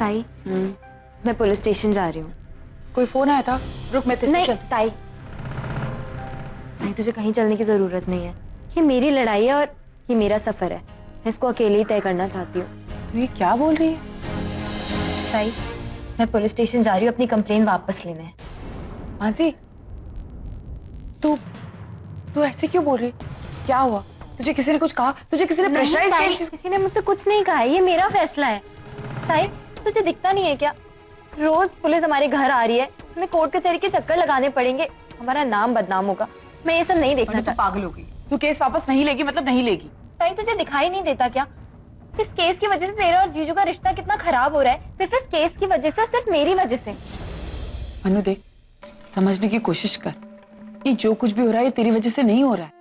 ताई, मैं police station जा रही हूँ। कोई फोन आया था? रुक मैं तेरे से नहीं ताई, तुझे कहीं चलने की जरूरत नहीं है। ये मेरी लड़ाई है और ये मेरा सफर है। मैं इसको अकेले ही तय करना चाहती हूँ। तू ये क्या बोल रही है? ताई, मैं पुलिस स्टेशन जा रही हूँ अपनी कंप्लेन वापस लेने। मानसी, तू ऐसे क्यों बोल रही? क्या हुआ? तुझे किसी ने कुछ कहा? तुझे किसी ने प्रेशराइज किया? किसी ने मुझसे कुछ नहीं कहा है, ये मेरा फैसला है। ताई, तुझे दिखता नहीं है क्या? रोज पुलिस हमारे घर आ रही है, हमें कोर्ट कचहरी के चक्कर लगाने पड़ेंगे, हमारा नाम बदनाम होगा। मैं ये सब नहीं देखना चाहती। पागल हो गई। तू केस वापस नहीं लेगी मतलब नहीं लेगी। ताई, तुझे दिखाई नहीं देता क्या? इस केस की वजह से तेरा और जीजू का रिश्ता कितना खराब हो रहा है, सिर्फ इस केस की वजह से और सिर्फ मेरी वजह से। अनु देख, समझने की कोशिश कर, ये जो कुछ भी हो रहा है ये तेरी वजह से नहीं हो रहा है।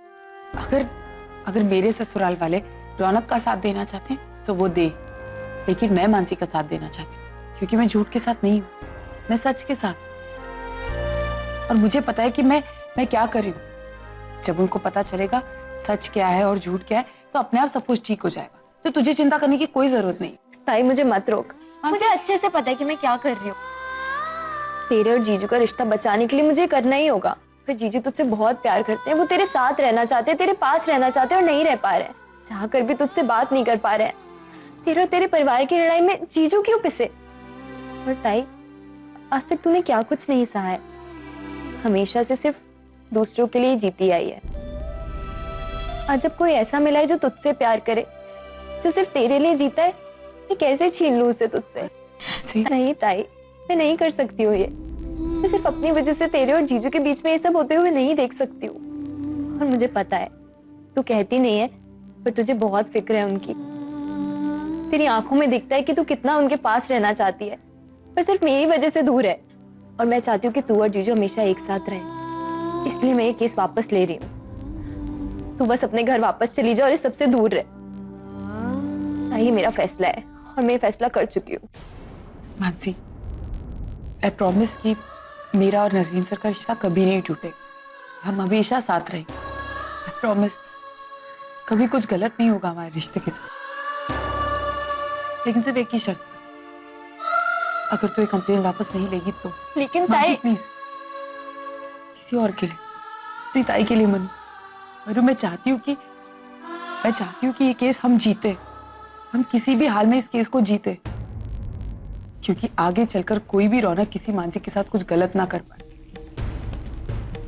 अगर मेरे ससुराल वाले रौनक का साथ देना चाहते हैं तो वो दे, लेकिन मैं मानसी का साथ देना चाहती हूँ, क्योंकि मैं झूठ के साथ नहीं हूँ, मैं सच के साथ। और मुझे पता है कि मैं क्या कर रही हूँ। जब उनको पता चलेगा सच क्या है और झूठ क्या है तो अपने आप सब कुछ ठीक हो जाएगा। तो तुझे चिंता करने की कोई जरूरत नहीं। ताई, मुझे मत रोक, मुझे अच्छे से पता है कि मैं क्या कर रही हूँ। तेरे और जीजू का रिश्ता बचाने के लिए मुझे करना ही होगा। फिर जीजू तुझसे बहुत प्यार करते हैं, वो तेरे साथ रहना चाहते हैं, तेरे पास रहना चाहते हैं और नहीं रह पा रहे हैं। चाह कर भी तुझसे बात नहीं कर पा रहे हैं। तेरे और तेरे परिवार की लड़ाई में जीजू क्यों पिसे? और ताई, आज तक तूने क्या कुछ नहीं सहा है, हमेशा से सिर्फ दूसरों के लिए जीती आई है। आज जब कोई ऐसा मिला है जो तुझसे प्यार करे, जो सिर्फ तेरे लिए जीता है, मैं कैसे छीन लूं उसे तुझसे? नहीं ताई, मैं नहीं कर सकती हूँ ये। मैं सिर्फ अपनी वजह से तेरे और जीजू के बीच में ये सब होते हुए नहीं देख सकती हूँ। और मुझे पता है तू कहती नहीं है, पर तुझे बहुत फिक्र है उनकी। तेरी आंखों में दिखता है कि तू कितना उनके पास रहना चाहती है, पर सिर्फ मेरी वजह से दूर है। और मैं चाहती हूँ कि तू और जीजू हमेशा एक साथ रहें, इसलिए मैं ये केस वापस ले रही हूँ। तू बस अपने घर वापस चली जा और इस सबसे दूर रह। ये मेरा फैसला है और मैं फैसला कर चुकी हूँ। मानसी, आई प्रॉमिस कि मेरा और नरेंद्र सर का रिश्ता कभी नहीं टूटेगा। हम हमेशा साथ रहेंगे। आई प्रॉमिस, कभी कुछ गलत नहीं होगा हमारे रिश्ते के साथ। लेकिन सिर्फ एक ही शर्त, अगर तू ये कंप्लेन वापस नहीं लेगी तो। लेकिन ताई, प्लीज, किसी और के लिए, अपनी ताई के लिए मनु, मैं चाहती हूँ कि ये केस हम जीते। हम किसी भी हाल में इस केस को जीते, क्योंकि आगे चलकर कोई भी रौनक किसी मानसी के साथ कुछ गलत ना कर पाए।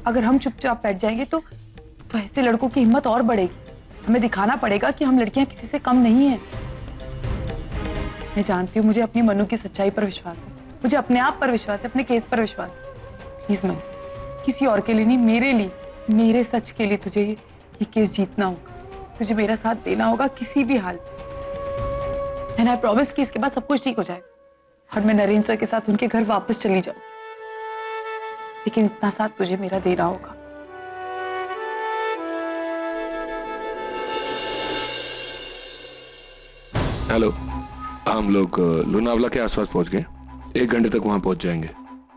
अगर हम चुपचाप बैठ जाएंगे तो ऐसे लड़कों की हिम्मत और बढ़ेगी। हमें दिखाना पड़ेगा कि हम लड़कियां किसी से कम नहीं हैं। मैं जानती हूँ, मुझे अपनी मनु की सच्चाई पर विश्वास है, मुझे अपने आप पर विश्वास है, अपने केस पर विश्वास है। प्लीज मनु, किसी और के लिए नहीं, मेरे लिए, मेरे सच के लिए तुझे ये केस जीतना होगा। तुझे मेरा साथ देना होगा किसी भी हाल में। एंड आई प्रॉमिस कि इसके बाद सब कुछ ठीक हो जाएगा और मैं नरेंद्र सर के साथ उनके घर वापस चली जाऊं। लेकिन इतना साथ तुझे मेरा देना होगा। हेलो, हम लोग लोनावला के आसपास पहुंच गए। 1 घंटे तक वहां पहुंच जाएंगे।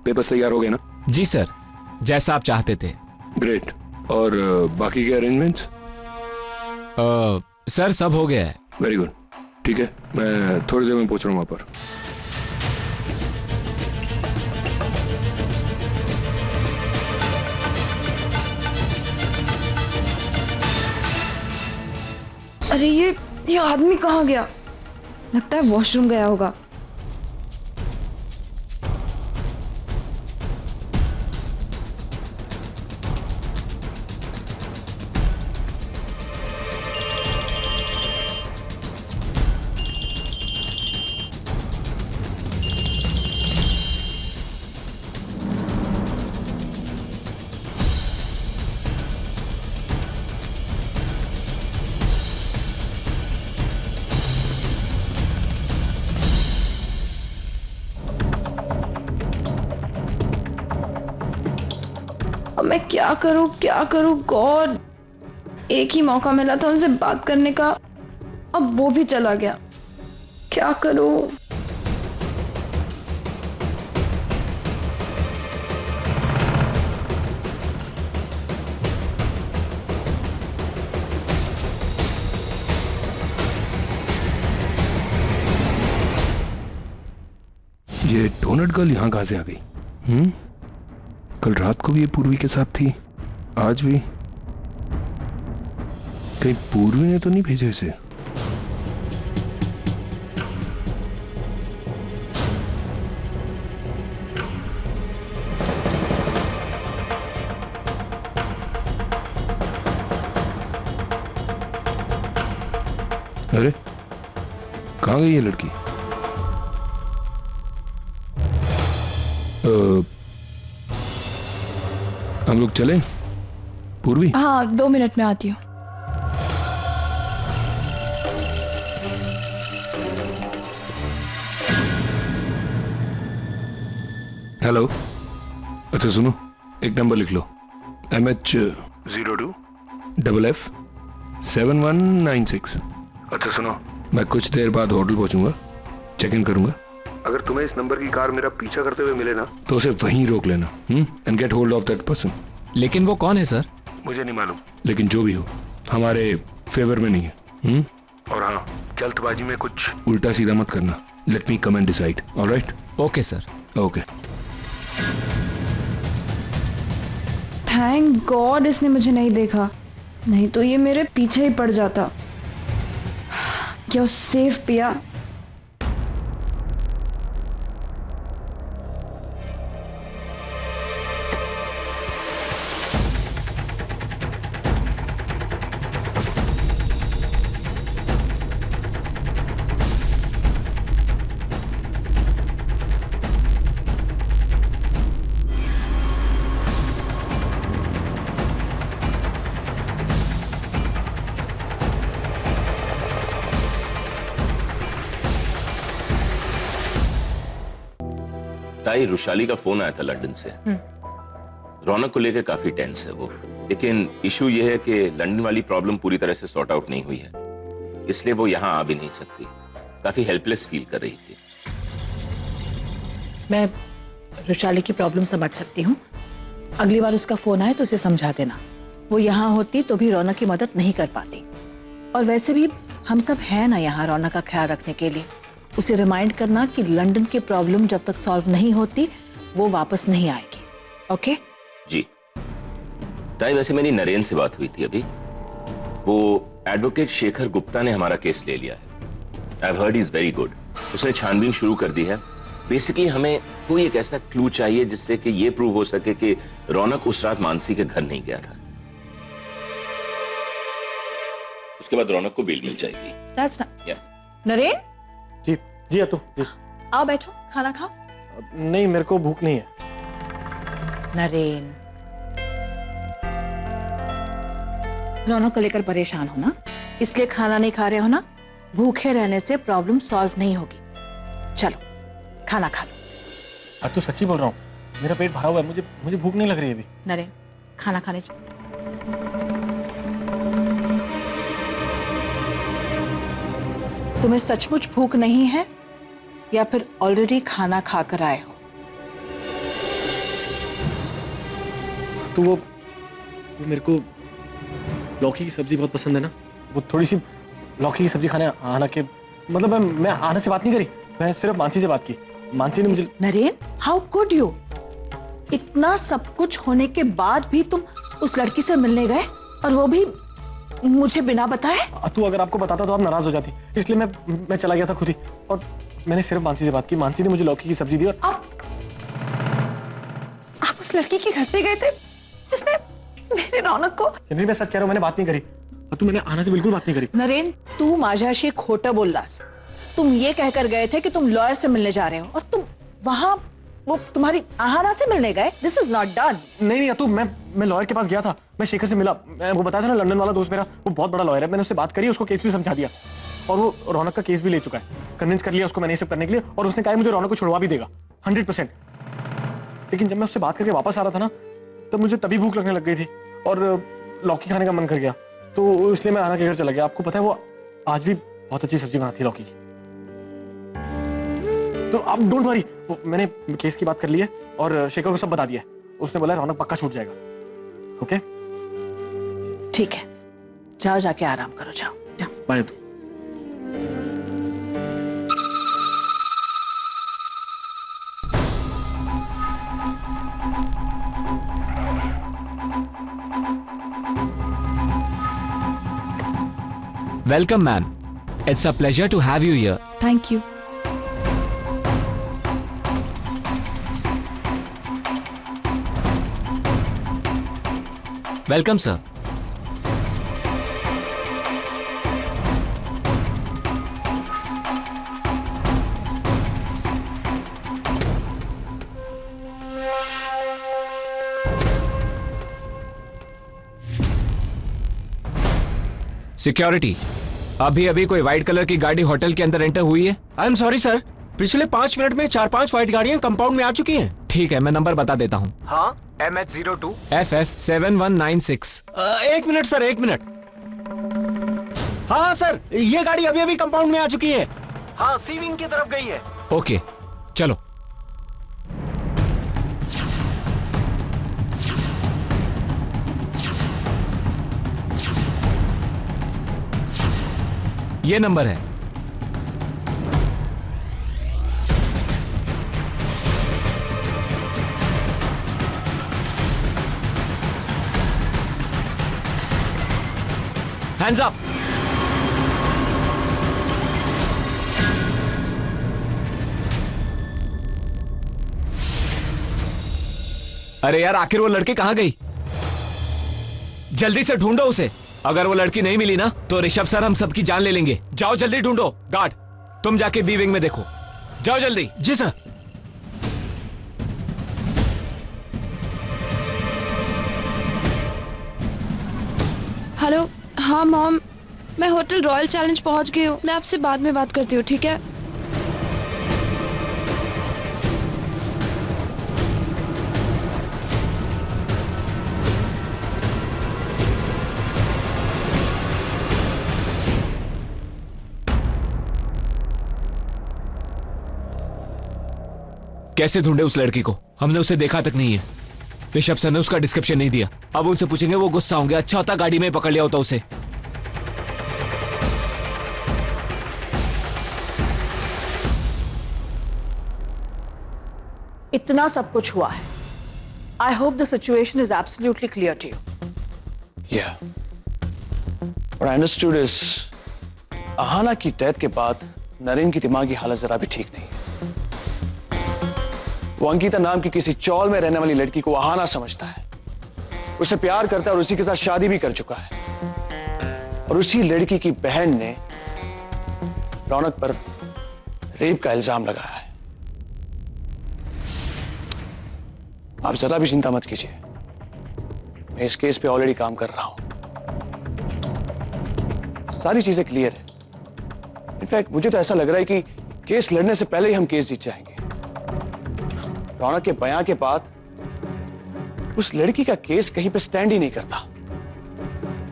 पेपर्स तैयार हो गए ना? जी सर, जैसा आप चाहते थे। ग्रेट। और बाकी के अरेंजमेंट्स? सर सब हो गया है। वेरी गुड, ठीक है, मैं थोड़ी देर में पहुंच रहा हूँ वहां पर। अरे ये आदमी कहाँ गया? लगता है वॉशरूम गया होगा। अब मैं क्या करूं गॉड। एक ही मौका मिला था उनसे बात करने का, अब वो भी चला गया। क्या करूं? डोनट गर्ल यहाँ कहाँ से आ गई? कल रात को भी ये पूर्वी के साथ थी, आज भी। कहीं पूर्वी ने तो नहीं भेजा इसे? अरे कहाँ गई ये लड़की? हम लोग चले पूर्वी? हाँ 2 मिनट में आती हूँ। हेलो। अच्छा सुनो, एक नंबर लिख लो, MH02FF7196। अच्छा सुनो, मैं कुछ देर बाद होटल पहुंचूंगा, चेक इन करूंगा। अगर तुम्हें इस नंबर की कार मेरा पीछा करते हुए मिले ना तो उसे वहीं रोक लेना and get hold of that person. लेकिन वो कौन है सर? मुझे नहीं मालूम, लेकिन जो भी हो हमारे फेवर में नहीं है। और हाँ, जल्दबाजी में कुछ उल्टा सीधा मत करना। Let me come and decide. Alright? Okay sir. Okay. Thank God इसने मुझे नहीं देखा, नहीं तो ये मेरे पीछे ही पड़ जाता। क्या सेफ पिया। ताई, रुशाली का फोन आया था लंदन से। रौनक को लेकर काफी टेंस है वो, लेकिन इशू ये है कि लंदन वाली प्रॉब्लम पूरी तरह से सॉर्ट आउट नहीं हुई है, इसलिए वो यहाँ आ भी नहीं सकती। काफी हेल्पलेस फील कर रही थी। मैं रुशाली की प्रॉब्लम समझ सकती हूँ। अगली बार उसका फोन आए तो उसे समझा देना। वो यहाँ होती तो भी रौनक की मदद नहीं कर पाती, और वैसे भी हम सब हैं ना यहाँ रौनक का ख्याल रखने के लिए। उसे रिमाइंड करना कि लंदन की प्रॉब्लम जब तक सॉल्व नहीं होती वो वापस नहीं आएगी। ओके? जी ताई, वैसे मेरी नरेन से बात हुई थी अभी। वो एडवोकेट शेखर गुप्ता ने हमारा केस ले लिया है। I have heard he is very good. उसने छानबीन शुरू कर दी है। बेसिकली हमें कोई एक ऐसा क्लू चाहिए जिससे कि ये प्रूव हो सके कि रौनक उस रात मानसी के घर नहीं गया था। उसके बाद रौनक को बेल मिल जाएगी। That's not... नरेन, जी जी अतु जी। आओ बैठो, खाना खाओ। नहीं, मेरे को भूख नहीं है। नरेन, रौनक को लेकर परेशान हो ना, इसलिए खाना नहीं खा रहे हो ना। भूखे रहने से प्रॉब्लम सॉल्व नहीं होगी। चलो खाना खा लो। अतु सच्ची बोल रहा हूँ, मेरा पेट भरा हुआ है, मुझे भूख नहीं लग रही है अभी। नरेन, खाना खाने चलो। तुम्हें सचमुच भूख नहीं है या फिर ऑलरेडी खाना खाकर आए हो? तो वो मेरे को लौकी की सब्जी बहुत पसंद है ना, वो थोड़ी सी लौकी की सब्जी खाने आना के मतलब मैं आना से बात नहीं करी, मैं सिर्फ मानसी से बात की। मानसी ने मुझे। Naren, how could you? इतना सब कुछ होने के बाद भी तुम उस लड़की से मिलने गए, और वो भी मुझे बिना बताए? अतु अगर आपको बताता तो आप नाराज हो जाती, इसलिए मैं चला गया था खुद ही, और मैंने सिर्फ मानसी से बात की। मानसी ने मुझे लौकी की सब्जी दी। और आप उस लड़की के घर पे गए थे जिसने मेरे रौनक को। नहीं, मैं सच कह रहा हूँ, मैंने बात नहीं करी। अतु मैंने आना से बिल्कुल बात नहीं करी। नरेन, तू माझ्याशी खोटा बोललास। तुम ये कहकर गए थे कि तुम लॉयर से मिलने जा रहे हो, और तुम वहां वो तुम्हारी आहाना से मिलने गए। This is not done. नहीं अतु, मैं लॉयर के पास गया था, मैं शेखर से मिला। मैं वो बताया था ना, लंदन वाला दोस्त मेरा, वो बहुत बड़ा लॉयर है। मैंने उससे बात करी, उसको केस भी समझा दिया, और वो रौनक का केस भी ले चुका है। कन्विंस कर लिया उसको मैंने ये सब करने के लिए, और उसने कहा मुझे रौनक को छुड़वा भी देगा 100%। लेकिन जब मैं उससे बात करके वापस आ रहा था ना, तब मुझे तभी भूख लगने लग गई थी और लौकी खाने का मन कर गया, तो इसलिए मैं आना के घर चला गया। आपको पता है वो आज भी बहुत अच्छी सब्जी बनाती है लौकी की। तो आप डोंट वरी, मैंने केस की बात कर ली है और शेखर को सब बता दिया है। उसने बोला रौनक पक्का छूट जाएगा। ओके ठीक है, जाओ जाके आराम करो, जाओ। Bye. Welcome ma'am, it's a pleasure to have you here. Thank you. Welcome sir. Security, अभी अभी कोई व्हाइट कलर की गाड़ी होटल के अंदर एंटर हुई है? आई एम सॉरी सर, पिछले 5 मिनट में 4-5 व्हाइट गाड़ियां कंपाउंड में आ चुकी हैं। ठीक है, मैं नंबर बता देता हूँ। हाँ, MH02 FF 7196। 1 minute sir, 1 minute. हाँ सर, ये गाड़ी अभी अभी कंपाउंड में आ चुकी है। हाँ, सी विंग की तरफ गई है। ओके, चलो। ये नंबर है। Hands up. अरे यार, आखिर वो लड़की कहां गई? जल्दी से ढूंढो उसे। अगर वो लड़की नहीं मिली ना तो ऋषभ सर हम सबकी जान ले लेंगे। जाओ जल्दी ढूंढो। गार्ड, तुम जाके बी विंग में देखो। जाओ जल्दी। जी सर। हेलो। हाँ मॉम, मैं होटल रॉयल चैलेंज पहुंच गई हूँ। मैं आपसे बाद में बात करती हूँ, ठीक है? कैसे ढूंढे उस लड़की को? हमने उसे देखा तक नहीं है। ऋषभ सर ने उसका डिस्क्रिप्शन नहीं दिया। अब उनसे पूछेंगे, वो गुस्सा होंगे। अच्छा होता गाड़ी में पकड़ लिया होता उसे। इतना सब कुछ हुआ है। I hope the situation is absolutely clear to you. Yeah. What I understood is, Ahana की डेथ के बाद नरेन की दिमागी हालत जरा भी ठीक नहीं है। वो अंकिता नाम की किसी चौल में रहने वाली लड़की को अहाना समझता है, उससे प्यार करता है और उसी के साथ शादी भी कर चुका है। और उसी लड़की की बहन ने रौनक पर रेप का इल्जाम लगाया है। आप जरा भी चिंता मत कीजिए, मैं इस केस पे ऑलरेडी काम कर रहा हूं। सारी चीजें क्लियर है। इनफैक्ट मुझे तो ऐसा लग रहा है कि केस लड़ने से पहले ही हम केस जीत जाएंगे। रौनक के बयान के बाद उस लड़की का केस कहीं पे स्टैंड ही नहीं करता।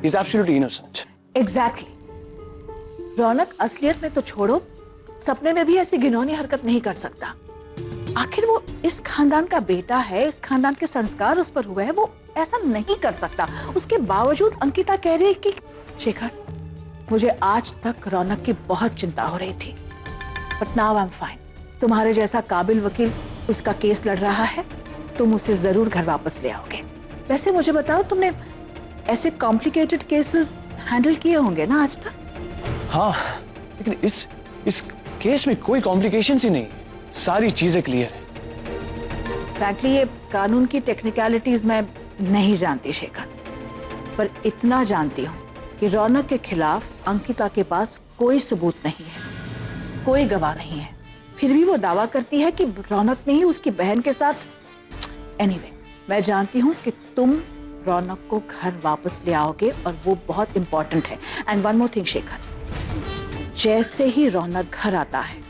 Is absolutely innocent. एग्जैक्टली। रौनक असलियत में तो छोड़ो, सपने में भी ऐसी घिनौनी हरकत नहीं कर सकता। आखिर वो इस खानदान का बेटा है, इस खानदान के संस्कार उस पर हुए हैं, वो ऐसा नहीं कर सकता। उसके बावजूद अंकिता कह रही है कि शेखर, मुझे आज तक रौनक की बहुत चिंता हो रही थी, but now I am fine. तुम्हारे जैसा काबिल वकील उसका केस लड़ रहा है, तुम उसे जरूर घर वापस ले आओगे। वैसे मुझे बताओ, तुमने ऐसे कॉम्प्लिकेटेड केसेस हैंडल किए होंगे ना आज तक? हाँ, लेकिन इस केस में कोई कॉम्प्लिकेशंस ही नहीं, सारी चीजें क्लियर है। फ्रैंकली ये कानून की टेक्निकलिटीज मैं नहीं जानती शेखर, पर इतना जानती हूँ कि रौनक के खिलाफ अंकिता के पास कोई सबूत नहीं है, कोई गवाह नहीं है। फिर भी वो दावा करती है कि रौनक ने ही उसकी बहन के साथ। एनीवे, मैं जानती हूँ कि तुम रौनक को घर वापस ले आओगे और वो बहुत इंपॉर्टेंट है। And one more thing Shekhar, जैसे ही रौनक घर आता है,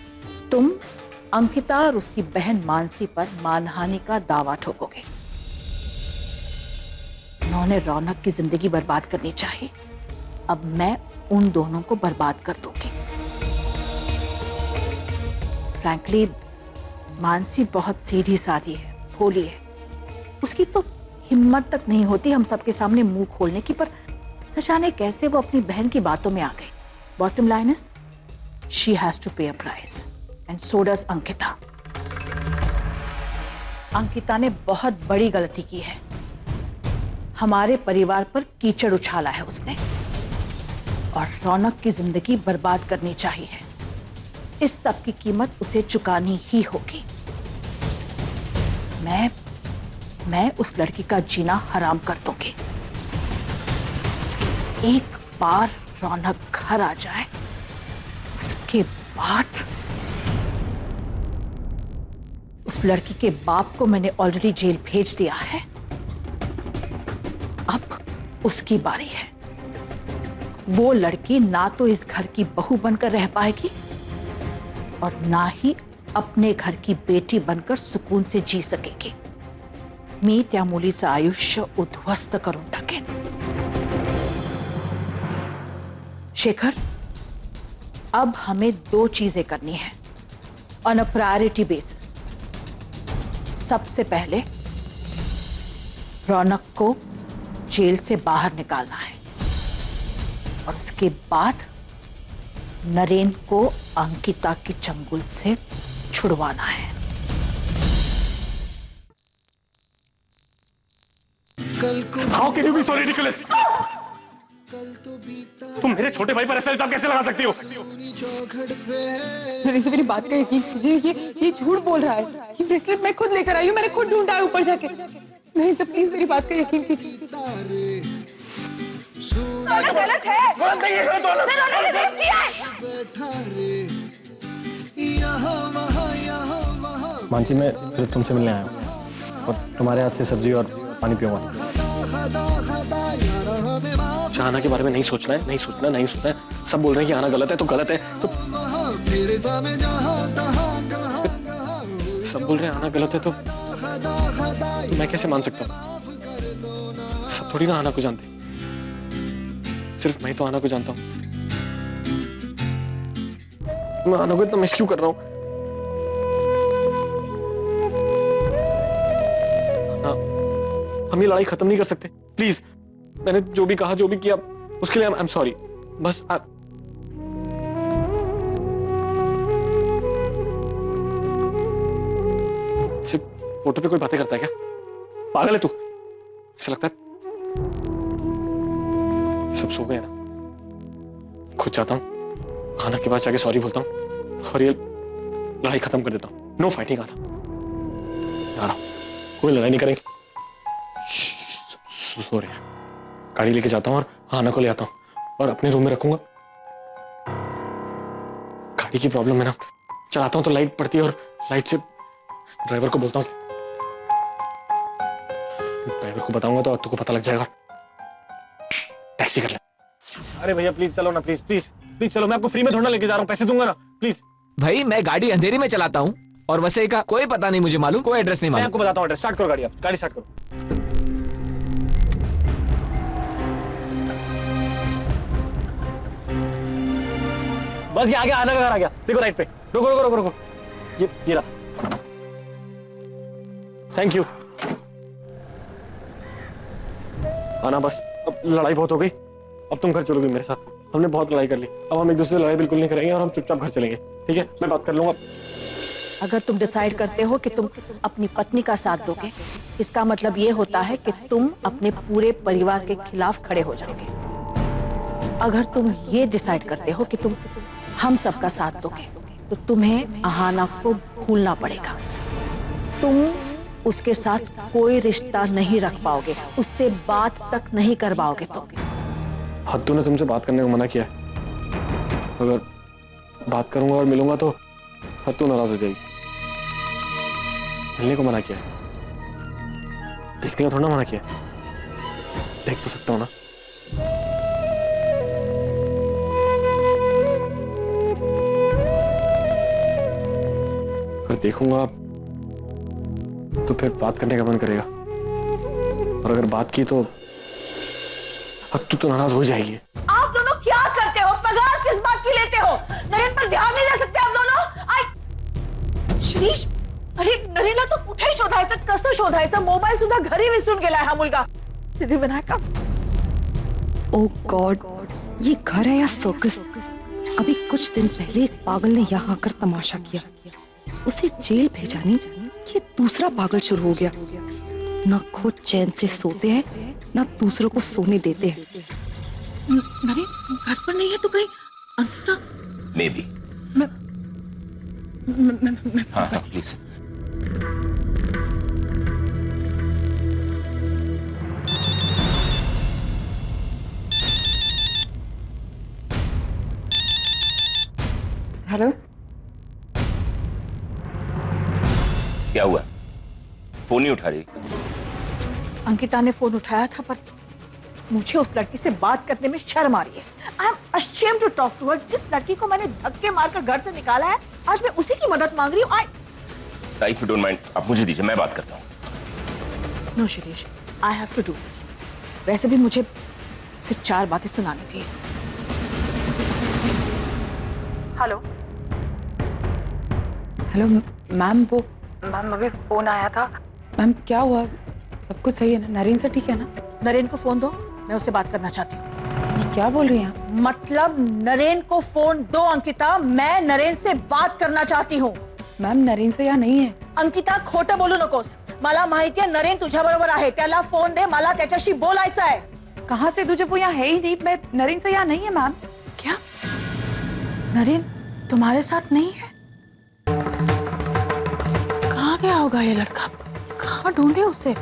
तुम अंकिता और उसकी बहन मानसी पर मानहानि का दावा ठोकोगे। उन्होंने रौनक की जिंदगी बर्बाद करनी चाहिए, अब मैं उन दोनों को बर्बाद कर दूंगी। फ्रैंकली मानसी बहुत सीधी सादी है, भोली है, उसकी तो हिम्मत तक नहीं होती हम सबके सामने मुंह खोलने की, पर न जाने कैसे वो अपनी बहन की बातों में आ गई। Bottom line is, she has to pay a price and so does Ankita. Ankita ने बहुत बड़ी गलती की है, हमारे परिवार पर कीचड़ उछाला है उसने। और रौनक की जिंदगी बर्बाद करनी चाहिए। इस सब की कीमत उसे चुकानी ही होगी। मैं उस लड़की का जीना हराम कर दूंगी। एक बार रौनक घर आ जाए, उसके बाद उस लड़की के बाप को मैंने ऑलरेडी जेल भेज दिया है। अब उसकी बारी है। वो लड़की ना तो इस घर की बहू बनकर रह पाएगी और ना ही अपने घर की बेटी बनकर सुकून से जी सकेगी। मी त्या मुलीचं आयुष्य उद्ध्वस्त करून टाकेन। शेखर, अब हमें 2 चीजें करनी है ऑन अ प्रायोरिटी बेसिस। सबसे पहले रौनक को जेल से बाहर निकालना है और उसके बाद नरेन को अंकिता की चंगुल से छुड़वाना है। How can you be so ridiculous? तुम मेरे छोटे भाई पर ऐसा इल्जाम कैसे लगा सकती हो? नरेन से मेरी बात का यकीन कीजिए, ये झूठ बोल रहा है। ये ब्रेसलेट मैं खुद लेकर आई हूँ, मैंने खुद ढूंढा है ऊपर जाके। नरेन से प्लीज मेरी बात का यकीन कीजिए। गलत है। मानसी, मैं सिर्फ तुमसे मिलने आया हूँ और तुम्हारे हाथ से सब्जी और पानी पीऊंगा। आना के बारे में नहीं सोचना है, नहीं सोचना है। सब बोल रहे हैं कि आना गलत है तो गलत है, तो सब बोल रहे हैं आना गलत है तो मैं कैसे मान सकता हूँ? सब थोड़ी ना आना को जानते, सिर्फ मैं तो आना को जानता हूँ। मैं आना को इतना मिस क्यों कर रहा हूँ? हम ये लड़ाई खत्म नहीं कर सकते? प्लीज, मैंने जो भी कहा, जो भी किया, उसके लिए आई एम सॉरी। बस सिर्फ फोटो पे कोई बातें करता है क्या? पागल है तू? ऐसा लगता है सब सो गए ना। खुद जाता हूँ, आना के बाद जाके सॉरी बोलता हूँ और ये लड़ाई खत्म कर देता हूँ। नो फाइटिंग आना। आ रहा हूँ, कोई लड़ाई नहीं करेंगे। सो रहे हैं। गाड़ी लेके जाता हूँ और आना को ले आता हूँ और अपने रूम में रखूंगा। गाड़ी की प्रॉब्लम है ना, चलाता हूँ तो लाइट पड़ती है और लाइट से ड्राइवर को बोलता हूँ, ड्राइवर को बताऊंगा तो तुमको पता लग जाएगा, टैक्सी कर ले। अरे भैया प्लीज चलो ना, प्लीज प्लीज प्लीज चलो। मैं आपको फ्री में थोड़ा लेके जा रहा हूँ, पैसे दूंगा ना, प्लीज। भाई मैं गाड़ी अंधेरी में चलाता हूँ और वैसे का कोई पता नहीं मुझे मालूम, कोई एड्रेस नहीं मालूम। मैं आपको बताता हूँ एड्रेस। स्टार्ट करो गाड़ी, आप गाड़ी स्टार्ट करो। बस ये आ गया, आना का घर आ गया। देखो राइट पे। रुको रुको रुको रुको, ये रहा। Thank you. आना, बस अब लड़ाई बहुत हो गई, अब तुम घर चलोगी मेरे साथ। हमने बहुत लड़ाई कर ली, अब हम एक दूसरे से लड़ाई बिल्कुल नहीं करेंगे और हम चुपचाप घर चलेंगे, ठीक है? मैं बात कर लूंगा। अगर तुम डिसाइड करते हो कि तुम अपनी पत्नी का साथ दोगे, इसका मतलब ये होता है कि तुम अपने पूरे परिवार के खिलाफ खड़े हो जाओगे। अगर तुम ये डिसाइड करते हो कि तुम हम सबका साथ दोगे, तो तुम्हें अहाना को भूलना पड़ेगा। तुम उसके साथ कोई रिश्ता नहीं रख पाओगे, उससे बात तक नहीं कर पाओगे। तुम हत्तू ने तुमसे बात करने को मना किया है। अगर बात करूंगा और मिलूंगा तो हत्तू नाराज हो जाएगी। मिलने को मना किया है, देखने का थोड़ा ना मना किया है। देख तो सकता हूँ ना। अगर देखूंगा तो फिर बात करने का मन करेगा, और अगर बात की तो हत्तू तो नाराज हो जाएगी। आप दोनों क्या करते हो? पगार किस बात की लेते हो? नरेन पर ध्यान नहीं दे सकते आप दोनों? शिरीष, अरे नरेनला तो कुठे शोधायचं, कसं शोधायचं? मोबाईल सुद्धा घरी विसरून गेलाय हा मुलगा। सिद्धिविनायक, ओ गॉड, ये घर है या सर्कस? अभी कुछ दिन पहले एक पागल ने यहाँ आकर तमाशा किया, उसे जेल भेजा नहीं, ये दूसरा पागल शुरू हो गया। ना खुद चैन से सोते हैं, ना दूसरों को सोने देते हैं। नरेन घर पर नहीं है तो कहीं अंकिता। May be. हाँ हाँ प्लीज। हेलो, क्या हुआ? फोन नहीं उठा रही? अंकिता ने फोन उठाया था पर मुझे उस लड़की से बात करने में शर्म आ रही है। I am ashamed to talk to her. जिस लड़की को मैंने धक्के मारकर घर से निकाला है, आज मैं उसी की मदद मांग रही हूँ। इफ यू डोंट माइंड, आप मुझे दीजिए, मैं बात करता हूँ। No Shirish, I have to do this. वैसे भी मुझे से 4 बातें सुनानी थी। हेलो हेलो मैम, वो मैम अभी फोन आया था। मैम क्या हुआ? सब कुछ सही है ना? नरेन से ठीक है ना? नरेन को फोन दो, मैं उससे बात करना चाहती हूँ। ये क्या बोल रही हैं आप? मतलब नरेन को फोन दो अंकिता, मैं नरेन से बात करना चाहती हूँ। मॅम नरेन से या नाही आहे. अंकिता खोटं बोलू नकोस, मला माहितीये नरेन तुझ्या बरोबर आहे, त्याला फोन दे, मला त्याच्याशी बोलायचं आहे. कहाँ से तुझे? वो यहाँ है ही नहीं. मैं नरेन से यहाँ नहीं है मैम. क्या नरेन तुम्हारे साथ नहीं है? कहाँ गया होगा ये लड़का? कहाँ ढूंढे उसे?